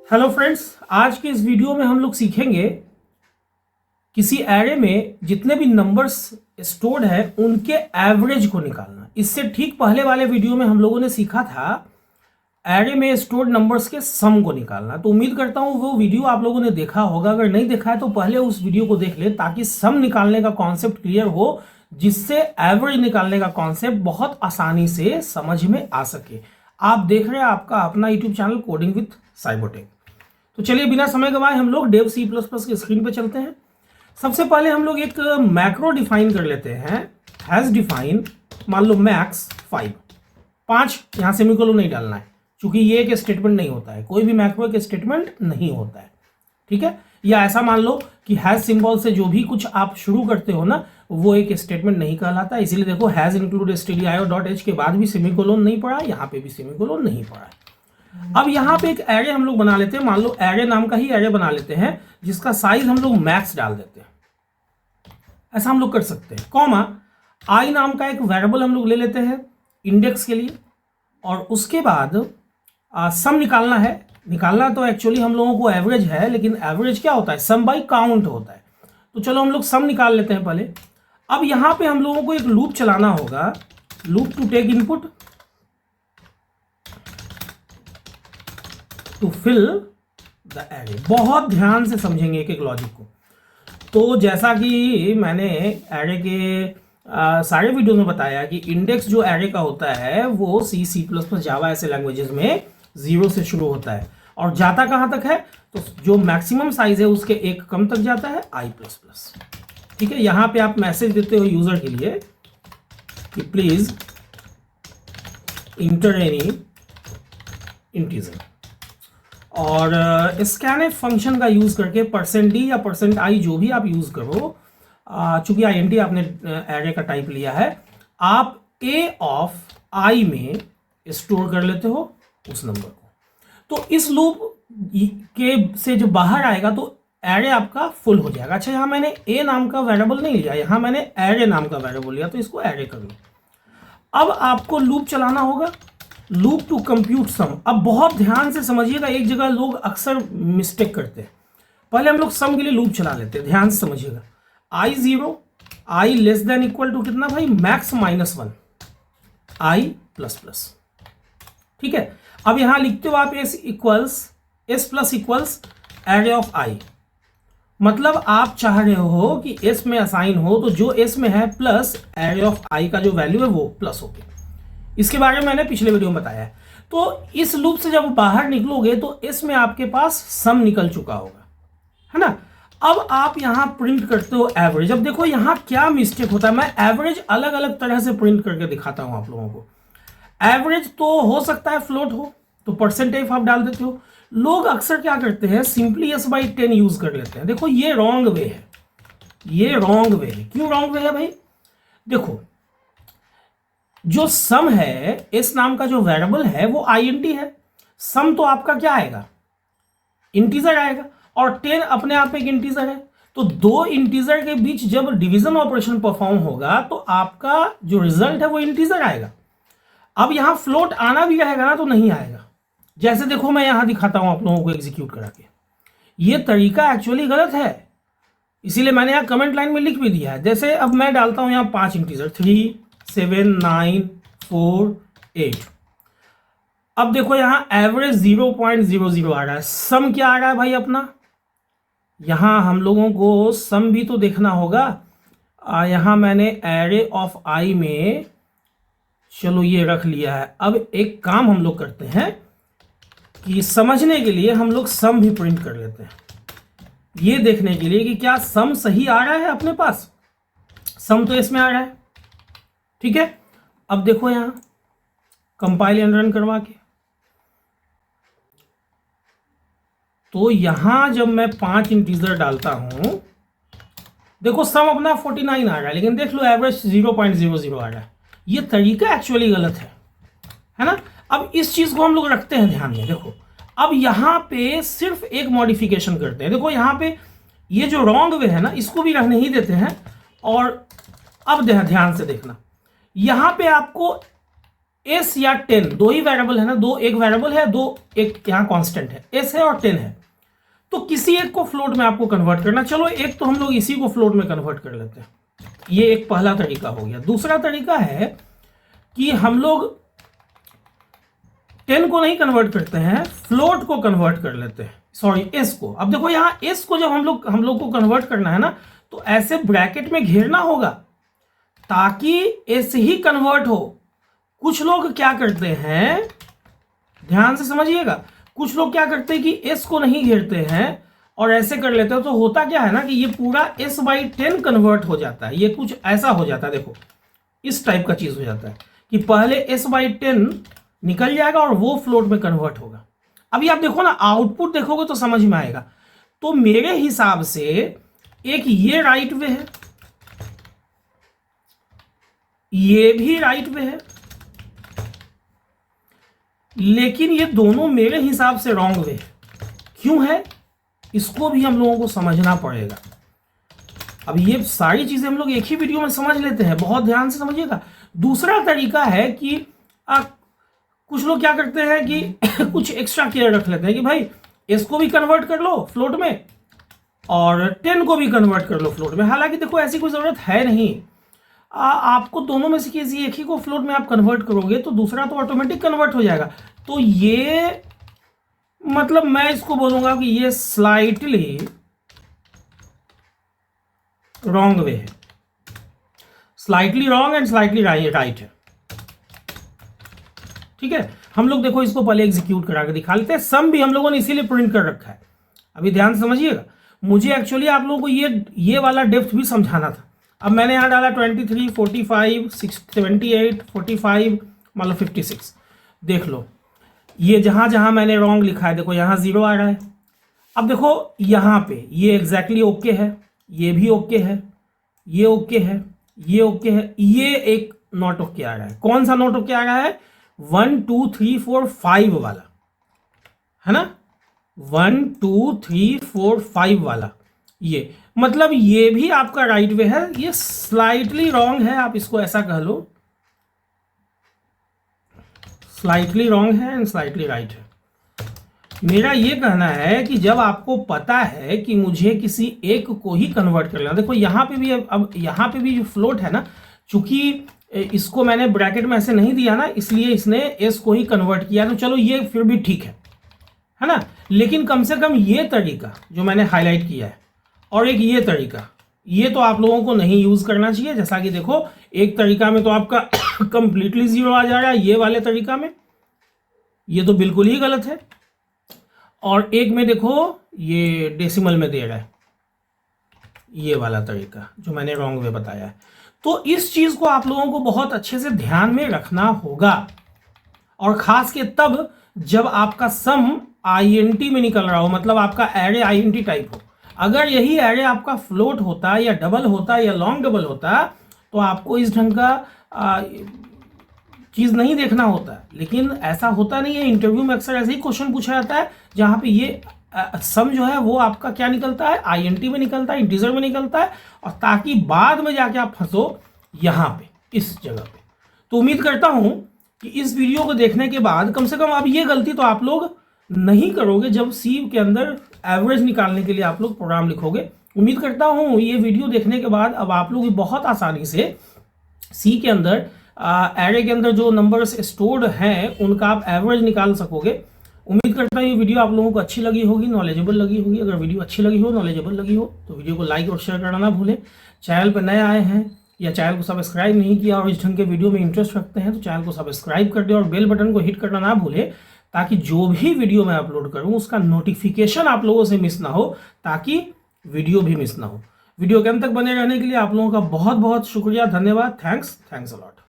Hello friends, आज के इस वीडियो में हम लोग सीखेंगे किसी एरे में जितने भी नंबर्स स्टोर्ड है उनके एवरेज को निकालना। इससे ठीक पहले वाले वीडियो में हम लोगों ने सीखा था एरे में स्टोर्ड नंबर्स के सम को निकालना। तो उम्मीद करता हूं वो वीडियो आप लोगों ने देखा होगा। अगर नहीं देखा है तो पहले उस वीडियो को देख ले ताकि सम निकालने का कॉन्सेप्ट क्लियर हो, जिससे एवरेज निकालने का कॉन्सेप्ट बहुत आसानी से समझ में आ सके। आप देख रहे हैं आपका अपना YouTube channel coding with Cybertech. तो चलिए बिना समय गंवाए हम लोग डेव C++ की स्क्रीन पे चलते हैं। सबसे पहले हम लोग एक मैक्रो डिफाइन कर लेते हैं। हैज डिफाइन, मान लो मैक्स 5 यहां सेमीकोलन नहीं डालना है क्योंकि ये एक स्टेटमेंट नहीं होता है, कोई भी मैक्रो एक स्टेटमेंट नहीं होता है, ठीक है। या ऐसा मान लो कि हैज सिंबल से जो भी कुछ आप शुरू करते हो ना वो एक स्टेटमेंट नहीं कहलाता। इसीलिए देखो हैज इंक्लूड stdio.h के बाद भी सेमीकोलन नहीं पड़ा, यहाँ पे भी सेमीकोलन नहीं पड़ा। अब यहाँ पे एक एरे हम लोग बना लेते हैं। मान लो एरे नाम का ही एरे बना लेते हैं जिसका साइज हम लोग मैक्स डाल देते हैं। ऐसा हम लोग कर सकते हैं। कॉमा आई नाम का एक वेरिएबल हम लोग ले लेते हैं इंडेक्स के लिए, और उसके बाद सम निकालना है। निकालना तो एक्चुअली हम लोगों को एवरेज है, लेकिन एवरेज क्या होता है, सम बाई काउंट होता है। तो चलो हम लोग सम निकाल लेते हैं पहले। अब यहाँ पे हम लोगों को एक लूप चलाना होगा, loop to take input to fill the array. बहुत ध्यान से समझेंगे एक एक लॉजिक को। तो जैसा कि मैंने एरे के सारे वीडियो में बताया कि इंडेक्स जो एरे का होता है वो C++, जावा ऐसे लैंग्वेजेस में 0 से शुरू होता है और जाता कहाँ तक है, तो जो मैक्सिमम साइज है उसके एक कम तक जाता है i++, ठीक है। यहाँ पे आप मैसेज देते हो यूजर के लिए कि प्लीज इंटर एनी इंटीजर, और स्कैनफ फंक्शन का यूज करके %d या %i जो भी आप यूज करो, चूंकि int आपने एरे का टाइप लिया है, आप a ऑफ i में स्टोर कर लेते हो उस नंबर को। तो इस लूप के से जो बाहर आएगा तो एरे आपका फुल हो जाएगा। अच्छा, यहाँ मैंने a नाम का वेरिएबल नहीं लिया, यहाँ मैंने एरे नाम का वेरिएबल लिया, तो इसको एरे कर लो। अब आपको लूप चलाना होगा, लूप टू कंप्यूट सम। अब बहुत ध्यान से समझिएगा, एक जगह लोग अक्सर मिस्टेक करते हैं। पहले हम लोग सम के लिए लूप चला लेते हैं, ध्यान से समझिएगा। i0 i less than equal to कितना भाई, मैक्स -1 i++, ठीक है। अब यहां लिखते हो आप s plus equals array of i, मतलब आप चाह रहे हो कि s में असाइन हो तो जो s में है प्लस एरे ऑफ i का जो वैल्यू है वो प्लस हो गया। इसके बारे में मैंने पिछले वीडियो में बताया है। तो इस लूप से जब बाहर निकलोगे तो इसमें आपके पास सम निकल चुका होगा, है ना। अब आप यहां प्रिंट करते हो एवरेज। अब देखो यहां क्या मिस्टेक होता है, मैं एवरेज अलग अलग तरह से प्रिंट करके दिखाता हूं आप लोगों को। एवरेज तो हो सकता है फ्लोट हो तो % आप डाल देते हो। लोग अक्सर क्या करते हैं, सिंपली s/10 यूज कर लेते हैं। देखो ये रॉन्ग वे है, ये रॉन्ग वे है। क्यों रॉन्ग वे है भाई, देखो जो सम है, इस नाम का जो वेरिएबल है वो int है। सम तो आपका क्या आएगा, इंटीजर आएगा, और 10 अपने आप एक इंटीजर है। तो दो इंटीजर के बीच जब डिवीजन ऑपरेशन परफॉर्म होगा तो आपका जो रिजल्ट है वो इंटीजर आएगा। अब यहां फ्लोट आना भी रहेगा ना तो नहीं आएगा। जैसे देखो मैं यहां दिखाता हूं आप लोगों को एग्जीक्यूट करा के। ये तरीका एक्चुअली गलत है, इसीलिए मैंने यहां कमेंट लाइन में लिख भी दिया है। जैसे अब मैं डालता हूं यहां 5 इंटीजर, 3 7 9 4 8। अब देखो यहां एवरेज 0.00 आ रहा है। सम क्या आ रहा है भाई अपना, यहां हम लोगों को सम भी तो देखना होगा। यहां मैंने एरे ऑफ i में चलो ये रख लिया है। अब एक काम हम लोग करते हैं कि समझने के लिए हम लोग सम भी प्रिंट कर लेते हैं, ये देखने के लिए कि क्या सम सही आ रहा है अपने पास। सम तो इसमें आ रहा है, ठीक है। अब देखो यहां कंपाइल एंड रन करवा के, तो यहां जब मैं 5 इंटीजर डालता हूं, देखो सम अपना 49 आ रहा है, लेकिन देख लो एवरेज 0.00 आ रहा है। ये तरीका एक्चुअली गलत है ना। अब इस चीज को हम लोग रखते हैं ध्यान में। देखो अब यहां पे सिर्फ एक मॉडिफिकेशन करते हैं। देखो यहां पे ये जो रॉन्ग वे है ना इसको भी रहने ही देते हैं। और अब ध्यान से देखना, यहां पे आपको एस या 10 दो ही वेरिएबल है ना, दो, एक वेरिएबल है, दो एक यहाँ कांस्टेंट है, एस है और 10 है, तो किसी एक को फ्लोट में आपको कन्वर्ट करना। चलो एक तो हम लोग इसी को फ्लोट में कन्वर्ट कर लेते हैं, ये एक पहला तरीका हो गया। दूसरा तरीका है कि हम लोग 10 को नहीं कन्वर्ट करते हैं, फ्लोट को कन्वर्ट कर लेते हैं, सॉरी एस को। अब देखो यहाँ एस को जब हम लोग को कन्वर्ट करना है ना, तो ऐसे ब्रैकेट में घेरना होगा ताकि एस ही कन्वर्ट हो। कुछ लोग क्या करते हैं, ध्यान से समझिएगा, कुछ लोग क्या करते हैं कि एस को नहीं घेरते हैं और ऐसे कर लेते हैं, तो होता क्या है ना कि ये पूरा s/10 कन्वर्ट हो जाता है, ये कुछ ऐसा हो जाता है, देखो इस टाइप का चीज हो जाता है कि पहले s/10 निकल जाएगा और वो फ्लोट में कन्वर्ट होगा। अभी आप देखो ना, आउटपुट देखोगे तो समझ में आएगा। तो मेरे हिसाब से एक ये राइट वे है, ये भी राइट वे है, लेकिन ये दोनों मेरे हिसाब से रॉन्ग वे है। क्यों है, इसको भी हम लोगों को समझना पड़ेगा। अब ये सारी चीजें हम लोग एक ही वीडियो में समझ लेते हैं, बहुत ध्यान से समझिएगा। दूसरा तरीका है कि कुछ लोग क्या करते हैं कि कुछ एक्स्ट्रा केयर रख लेते हैं कि भाई इसको भी कन्वर्ट कर लो फ्लोट में और 10 को भी कन्वर्ट कर लो फ्लोट में। हालांकि देखो ऐसी कोई जरूरत है नहीं, आपको दोनों में से किसी एक ही को फ्लोट में आप कन्वर्ट करोगे तो दूसरा तो ऑटोमेटिक कन्वर्ट हो जाएगा। तो ये मतलब मैं इसको बोलूंगा कि ये स्लाइटली रॉन्ग वे है, slightly wrong and slightly right है। ठीक है, हम लोग देखो इसको पहले एग्जीक्यूट करा के दिखा लेते हैं। सम भी हम लोगों ने इसीलिए प्रिंट कर रखा है। अभी ध्यान से समझिएगा, मुझे एक्चुअली आप लोगों को ये वाला डेप्थ भी समझाना था। अब मैंने यहाँ डाला 23, 45, 78, 45, मतलब 56। देख लो ये जहां जहां मैंने रॉन्ग लिखा है, देखो यहाँ 0 आ रहा है। अब देखो यहाँ पे ये एग्जैक्टली ओके है, ये भी ओके है, ये ओके है, ये ओके है, ये एक नॉट ओके आ रहा है। कौन सा नॉट ओके आ रहा है? 1 2 3 4 5 वाला है ना, 1 2 3 4 5 वाला। ये मतलब ये भी आपका राइट वे है, ये स्लाइटली रॉन्ग है, आप इसको ऐसा कह लो, स्लाइटली रॉन्ग है एंड स्लाइटली राइट है। मेरा ये कहना है कि जब आपको पता है कि मुझे किसी एक को ही कन्वर्ट कर लेना, देखो यहाँ पे भी, अब यहाँ पे भी जो फ्लोट है ना, चूंकि इसको मैंने ब्रैकेट में ऐसे नहीं दिया ना, इसलिए इसने एस को ही कन्वर्ट किया, तो चलो ये फिर भी ठीक है ना। लेकिन कम से कम ये तरीका जो मैंने हाईलाइट किया है और एक ये तरीका, ये तो आप लोगों को नहीं यूज करना चाहिए। जैसा कि देखो एक तरीका में तो आपका कंप्लीटली 0 आ जा रहा है, ये वाले तरीका में ये तो बिल्कुल ही गलत है, और एक में देखो ये डेसिमल में दे रहा है, ये वाला तरीका जो मैंने रॉन्ग वे बताया है। तो इस चीज को आप लोगों को बहुत अच्छे से ध्यान में रखना होगा, और खास के तब जब आपका सम आईएनटी में निकल रहा हो, मतलब आपका एरे आईएनटी टाइप हो। अगर यही एरे आपका फ्लोट होता या डबल होता या लॉन्ग डबल होता तो आपको इस ढंग का चीज नहीं देखना होता, लेकिन ऐसा होता नहीं है। इंटरव्यू में अक्सर ऐसे ही क्वेश्चन पूछा जाता है जहां पे ये सम जो है वो आपका क्या निकलता है, आईएनटी में निकलता है, इंटीजर में निकलता है, और ताकि बाद में जाके आप फंसो यहाँ पे इस जगह पे। तो उम्मीद करता हूं कि इस वीडियो को देखने के बाद कम से कम अब ये गलती तो आप लोग नहीं करोगे जब सी के अंदर एवरेज निकालने के लिए आप लोग प्रोग्राम लिखोगे। उम्मीद करता हूं ये वीडियो देखने के बाद अब आप लोग बहुत आसानी से सी के अंदर एरे के अंदर जो नंबर्स स्टोर्ड हैं उनका आप एवरेज निकाल सकोगे। उम्मीद करता हूँ ये वीडियो आप लोगों को अच्छी लगी होगी, नॉलेजेबल लगी होगी। अगर वीडियो अच्छी लगी हो, नॉलेजेबल लगी हो, तो वीडियो को लाइक और शेयर करना ना भूलें। चैनल पर नए आए हैं या चैनल को सब्सक्राइब नहीं किया और इस ढंग के वीडियो में इंटरेस्ट रखते हैं तो चैनल को सब्सक्राइब कर दें और बेल बटन को हिट करना ना भूलें, ताकि जो भी वीडियो मैं अपलोड करूँ उसका नोटिफिकेशन आप लोगों से मिस ना हो, ताकि वीडियो भी मिस ना हो। वीडियो के अंत तक बने रहने के लिए आप लोगों का बहुत बहुत शुक्रिया, धन्यवाद, थैंक्स अ लॉट।